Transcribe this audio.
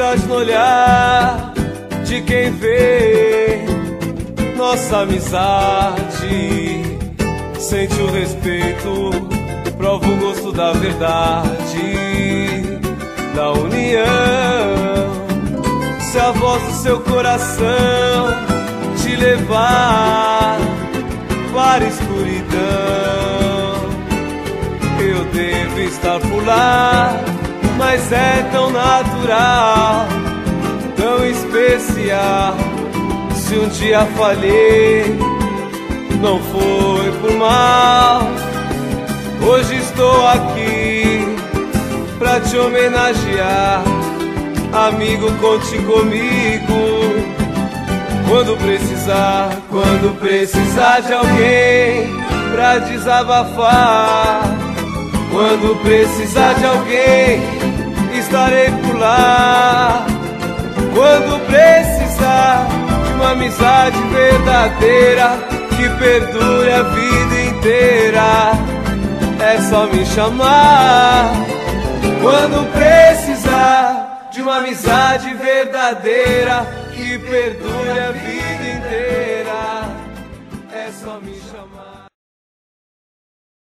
sinceridade no olhar de quem vê nossa amizade. Sente o respeito, prova o gosto da verdade, da união. Se a voz do seu coração te levar para a escuridão, eu devo estar por lá, mas é tão natural, tão especial. Se um dia falhei, não foi por mal. Hoje estou aqui pra te homenagear. Amigo, conte comigo quando precisar de alguém pra desabafar. Quando precisar de alguém, estarei por lá. Quando precisar de uma amizade verdadeira que perdure a vida inteira, é só me chamar. Quando precisar de uma amizade verdadeira que perdure a vida